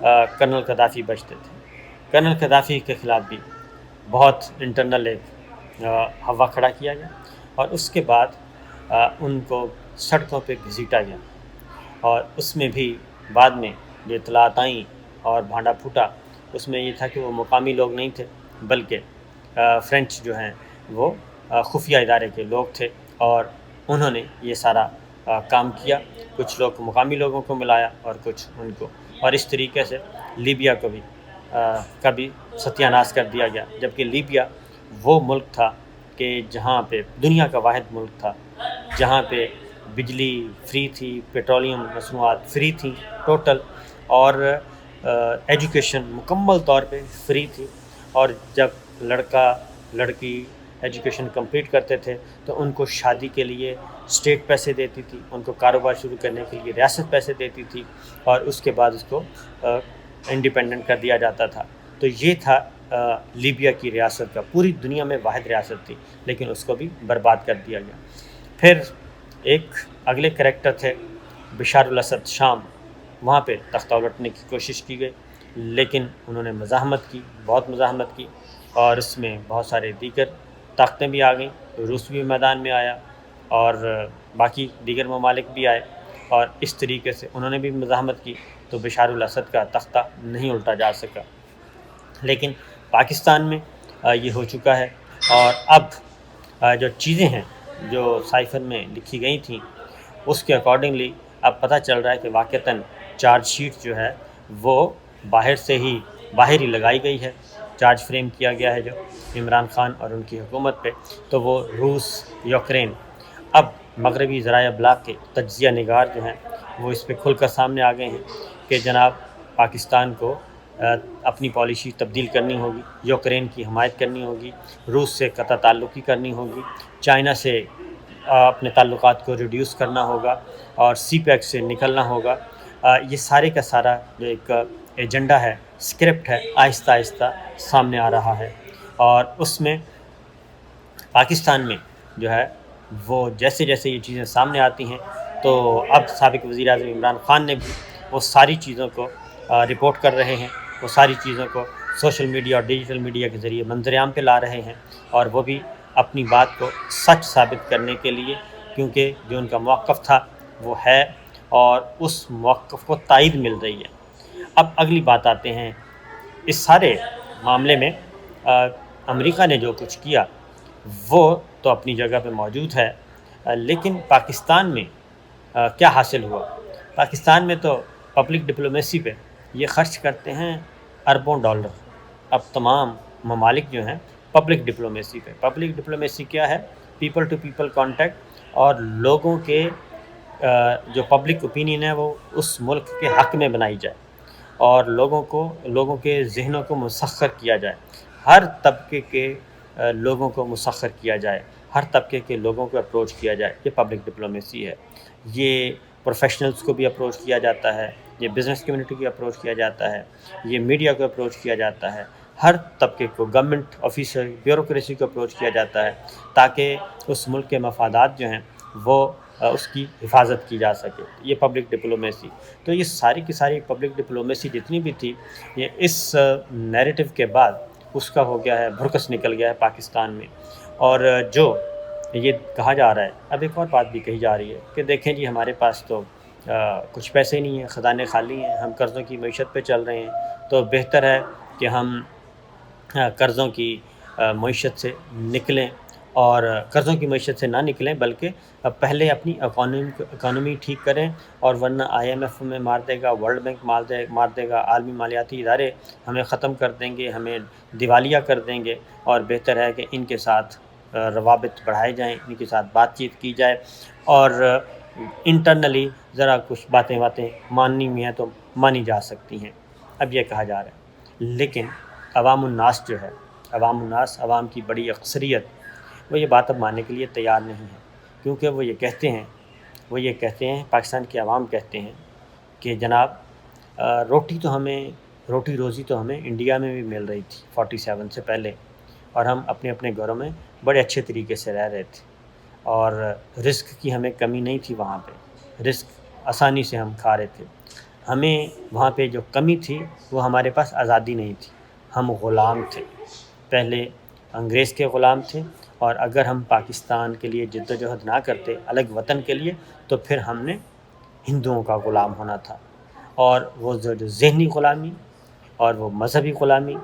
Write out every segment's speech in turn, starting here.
Colonel Gaddafi بچتے تھے۔ Colonel Gaddafi کے خلاف بھی بہت انٹرنل ایک ہوا کھڑا کیا گیا، اور اس کے بعد ان کو سڑکوں پہ گھسیٹا گیا، اور اس میں بھی بعد میں جو اطلاعات آئیں اور بھانڈا پھوٹا، اس میں یہ تھا کہ وہ مقامی لوگ نہیں تھے، بلکہ فرینچ جو ہیں وہ خفیہ ادارے کے لوگ تھے، اور انہوں نے یہ سارا کام کیا۔ کچھ لوگ مقامی لوگوں کو ملایا اور کچھ ان کو، اور اس طریقے سے لیبیا کو بھی کبھی ستیہ ناش کر دیا گیا، جبکہ لیبیا وہ ملک تھا کہ جہاں پہ دنیا کا واحد ملک تھا جہاں پہ بجلی فری تھی، پیٹرولیم مصنوعات فری تھیں ٹوٹل، اور ایجوکیشن مکمل طور پہ فری تھی، اور جب لڑکا لڑکی ایجوکیشن کمپلیٹ کرتے تھے تو ان کو شادی کے لیے اسٹیٹ پیسے دیتی تھی، ان کو کاروبار شروع کرنے کے لیے ریاست پیسے دیتی تھی، اور اس کے بعد اس کو انڈیپینڈنٹ کر دیا جاتا تھا۔ تو یہ تھا لیبیا کی ریاست کا، پوری دنیا میں واحد ریاست تھی، لیکن اس کو بھی برباد کر دیا گیا۔ پھر ایک اگلے کریکٹر تھے بشار الاسد شام، وہاں پہ تختہ الٹنے کی کوشش کی گئی، لیکن انہوں نے مزاحمت کی، بہت مزاحمت کی، اور اس میں بہت سارے دیگر طاقتیں بھی آ گئیں، روس بھی میدان میں آیا، اور باقی دیگر ممالک بھی آئے، اور اس طریقے سے انہوں نے بھی مزاحمت کی، تو بشار الاسد کا تختہ نہیں الٹا جا سکا۔ لیکن پاکستان میں یہ ہو چکا ہے، اور اب جو چیزیں ہیں جو سائفر میں لکھی گئی تھیں اس کے اکارڈنگلی اب پتہ چل رہا ہے کہ واقعتاً چارج شیٹ جو ہے وہ باہر ہی لگائی گئی ہے، چارج فریم کیا گیا ہے جو عمران خان اور ان کی حکومت پہ، تو وہ روس، یوکرین، اب مغربی ذرائع ابلاغ کے تجزیہ نگار جو ہیں وہ اس پہ کھل کر سامنے آ گئے ہیں کہ جناب پاکستان کو اپنی پالیسی تبدیل کرنی ہوگی، یوکرین کی حمایت کرنی ہوگی، روس سے قطع تعلقی کرنی ہوگی، چائنا سے اپنے تعلقات کو ریڈیوس کرنا ہوگا، اور سی پیک سے نکلنا ہوگا۔ یہ سارے کا سارا جو ایک ایجنڈا ہے، اسکرپٹ ہے، آہستہ آہستہ سامنے آ رہا ہے، اور اس میں پاکستان میں جو ہے وہ جیسے جیسے یہ چیزیں سامنے آتی ہیں تو اب سابق وزیر اعظم عمران خان نے بھی وہ ساری چیزوں کو رپورٹ کر رہے ہیں، وہ ساری چیزوں کو سوشل میڈیا اور ڈیجیٹل میڈیا کے ذریعے منظر عام پہ لا رہے ہیں، اور وہ بھی اپنی بات کو سچ ثابت کرنے کے لیے، کیونکہ جو ان کا موقف تھا وہ ہے، اور اس موقف کو تائید مل رہی ہے۔ اب اگلی بات آتے ہیں، اس سارے معاملے میں امریکہ نے جو کچھ کیا وہ تو اپنی جگہ پہ موجود ہے، لیکن پاکستان میں کیا حاصل ہوا؟ پاکستان میں تو پبلک ڈپلومیسی پہ یہ خرچ کرتے ہیں اربوں ڈالر۔ اب تمام ممالک جو ہیں پبلک ڈپلومیسی پہ، پبلک ڈپلومیسی کیا ہے؟ پیپل ٹو پیپل کانٹیکٹ، اور لوگوں کے جو پبلک اوپینین ہے وہ اس ملک کے حق میں بنائی جائے، اور لوگوں کے ذہنوں کو مسخر کیا جائے، ہر طبقے کے لوگوں کو مسخر کیا جائے، ہر طبقے کے لوگوں کو اپروچ کیا جائے، یہ پبلک ڈپلومیسی ہے۔ یہ پروفیشنلز کو بھی اپروچ کیا جاتا ہے، یہ بزنس کمیونٹی کو اپروچ کیا جاتا ہے، یہ میڈیا کو اپروچ کیا جاتا ہے، ہر طبقے کو، گورنمنٹ آفیسر، بیوروکریسی کو اپروچ کیا جاتا ہے، تاکہ اس ملک کے مفادات جو ہیں وہ اس کی حفاظت کی جا سکے، یہ پبلک ڈپلومیسی۔ تو یہ ساری کی ساری پبلک ڈپلومیسی جتنی بھی تھی، یہ اس نیریٹو کے بعد اس کا ہو گیا ہے، بھرکس نکل گیا ہے پاکستان میں، اور جو یہ کہا جا رہا ہے، اب ایک اور بات بھی کہی جا رہی ہے کہ دیکھیں جی ہمارے پاس تو کچھ پیسے نہیں ہیں، خزانے خالی ہیں، ہم قرضوں کی معیشت پہ چل رہے ہیں، تو بہتر ہے کہ ہم قرضوں کی معیشت سے نکلیں، اور قرضوں کی معیشت سے نہ نکلیں بلکہ پہلے اپنی اکانومی ٹھیک کریں، اور ورنہ IMF میں مار دے گا، ورلڈ بینک مار دے گا، عالمی مالیاتی ادارے ہمیں ختم کر دیں گے، ہمیں دیوالیہ کر دیں گے، اور بہتر ہے کہ ان کے ساتھ روابط بڑھائے جائیں، ان کے ساتھ بات چیت کی جائے، اور انٹرنلی ذرا کچھ باتیں ماننی بھی ہیں تو مانی جا سکتی ہیں، اب یہ کہا جا رہا ہے۔ لیکن عوام الناس جو ہے، عوام کی بڑی اکثریت، وہ یہ بات اب ماننے کے لیے تیار نہیں ہے، کیونکہ وہ یہ کہتے ہیں پاکستان کے عوام کہتے ہیں کہ جناب روٹی روزی تو ہمیں انڈیا میں بھی مل رہی تھی 47 سے پہلے، اور ہم اپنے اپنے گھروں میں بڑے اچھے طریقے سے رہ رہے تھے، اور رزق کی ہمیں کمی نہیں تھی، وہاں پہ رزق آسانی سے ہم کھا رہے تھے، ہمیں وہاں پہ جو کمی تھی وہ ہمارے پاس آزادی نہیں تھی، ہم غلام تھے، پہلے انگریز کے غلام تھے، اور اگر ہم پاکستان کے لیے جد و جہد نہ کرتے الگ وطن کے لیے تو پھر ہم نے ہندوؤں کا غلام ہونا تھا، اور وہ جو ذہنی غلامی اور وہ مذہبی غلامی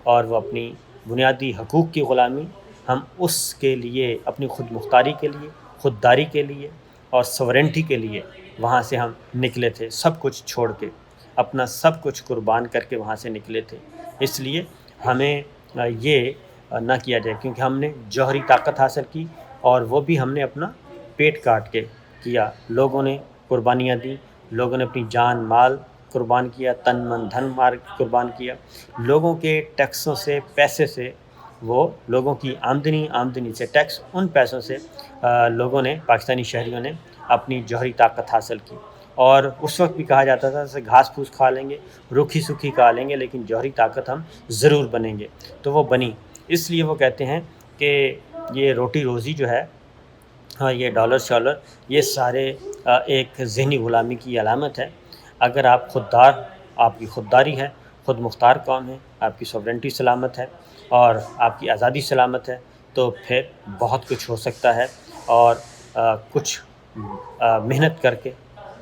اور وہ اپنی بنیادی حقوق کی غلامی، ہم اس کے لیے اپنی خود مختاری کے لیے، خودداری کے لیے اور سورنٹی کے لیے وہاں سے ہم نکلے تھے، سب کچھ چھوڑ کے، اپنا سب کچھ قربان کر کے وہاں سے نکلے تھے۔ اس لیے ہمیں یہ نہ کیا جائے، کیونکہ ہم نے جوہری طاقت حاصل کی اور وہ بھی ہم نے اپنا پیٹ کاٹ کے کیا، لوگوں نے قربانیاں دی، لوگوں نے اپنی جان مال قربان کیا، تن من دھن مار قربان کیا، لوگوں کے ٹیکسوں سے، پیسے سے، وہ لوگوں کی آمدنی سے، ٹیکس ان پیسوں سے لوگوں نے، پاکستانی شہریوں نے اپنی جوہری طاقت حاصل کی، اور اس وقت بھی کہا جاتا تھا جیسے گھاس پھوس کھا لیں گے، روکھی سکھی کھا لیں گے، لیکن جوہری طاقت ہم ضرور بنیں گے، تو وہ بنی۔ اس لیے وہ کہتے ہیں کہ یہ روٹی روزی جو ہے، ہاں، یہ ڈالر شالر، یہ سارے ایک ذہنی غلامی کی علامت ہے۔ اگر آپ کی خودداری ہے، خود مختار قوم ہے، آپ کی سوورنٹی سلامت ہے اور آپ کی آزادی سلامت ہے، تو پھر بہت کچھ ہو سکتا ہے، اور کچھ محنت کر کے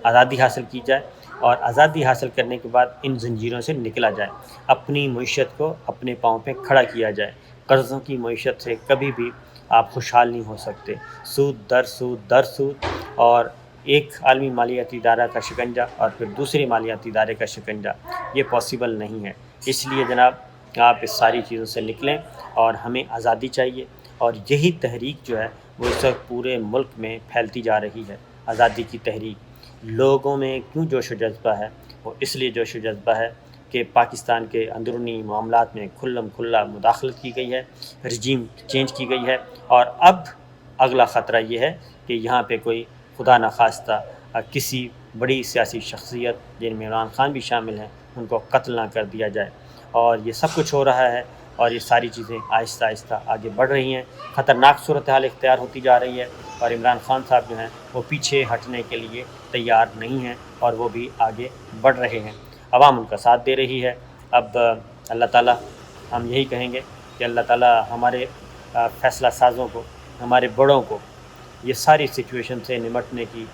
آزادی حاصل کی جائے، اور آزادی حاصل کرنے کے بعد ان زنجیروں سے نکلا جائے، اپنی معیشت کو اپنے پاؤں پہ کھڑا کیا جائے۔ قرضوں کی معیشت سے کبھی بھی آپ خوشحال نہیں ہو سکتے، سود در سود در سود، اور ایک عالمی مالیاتی ادارہ کا شکنجہ اور پھر دوسری مالیاتی ادارے کا شکنجہ، یہ پاسبل نہیں ہے۔ اس لیے جناب، آپ اس ساری چیزوں سے نکلیں، اور ہمیں آزادی چاہیے، اور یہی تحریک جو ہے وہ اس وقت پورے ملک میں پھیلتی جا رہی ہے، آزادی کی تحریک۔ لوگوں میں کیوں جوش و جذبہ ہے؟ وہ اس لیے جوش و جذبہ ہے کہ پاکستان کے اندرونی معاملات میں کھلم کھلا مداخلت کی گئی ہے، رجیم چینج کی گئی ہے، اور اب اگلا خطرہ یہ ہے کہ یہاں پہ کوئی خدا نخواستہ کسی بڑی سیاسی شخصیت، جن میں عمران خان بھی شامل ہیں، ان کو قتل نہ کر دیا جائے، اور یہ سب کچھ ہو رہا ہے، اور یہ ساری چیزیں آہستہ آہستہ آگے بڑھ رہی ہیں، خطرناک صورتحال اختیار ہوتی جا رہی ہے، اور عمران خان صاحب جو ہیں وہ پیچھے ہٹنے کے لیے تیار نہیں ہیں، اور وہ بھی آگے بڑھ رہے ہیں، عوام ان کا ساتھ دے رہی ہے۔ اب اللہ تعالیٰ، ہم یہی کہیں گے کہ اللہ تعالیٰ ہمارے فیصلہ سازوں کو، ہمارے بڑوں کو یہ ساری سچویشن سے نمٹنے کی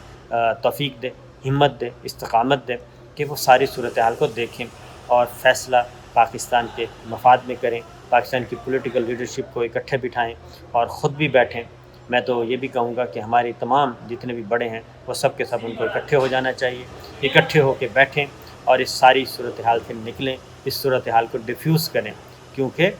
توفیق دے، ہمت دے، استقامت دے، کہ وہ ساری صورتحال کو دیکھیں اور فیصلہ پاکستان کے مفاد میں کریں، پاکستان کی پولیٹیکل لیڈرشپ کو اکٹھے بٹھائیں اور خود بھی بیٹھیں۔ میں تو یہ بھی کہوں گا کہ ہماری تمام جتنے بھی بڑے ہیں وہ سب کے سب ان کو اکٹھے ہو جانا چاہیے، اکٹھے ہو کے بیٹھیں اور اس ساری صورتحال سے نکلیں، اس صورتحال کو ڈیفیوز کریں، کیونکہ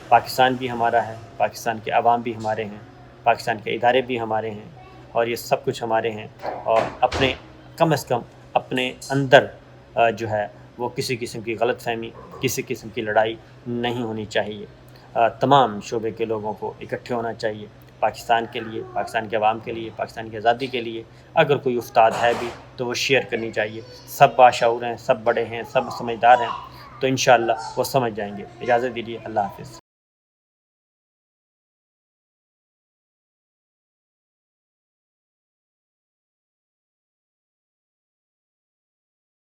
پاکستان بھی ہمارا ہے، پاکستان کے عوام بھی ہمارے ہیں، پاکستان کے ادارے بھی ہمارے ہیں، اور یہ سب کچھ ہمارے ہیں، اور اپنے کم از کم اپنے اندر جو ہے وہ کسی قسم کی غلط فہمی، کسی قسم کی لڑائی نہیں ہونی چاہیے۔ تمام شعبے کے لوگوں کو اکٹھے ہونا چاہیے پاکستان کے لیے، پاکستان کے عوام کے لیے، پاکستان کی آزادی کے لیے۔ اگر کوئی افتاد ہے بھی تو وہ شیئر کرنی چاہیے، سب باشعور ہیں، سب بڑے ہیں، سب سمجھدار ہیں، تو انشاءاللہ وہ سمجھ جائیں گے۔ اجازت دیجیے، اللہ حافظ۔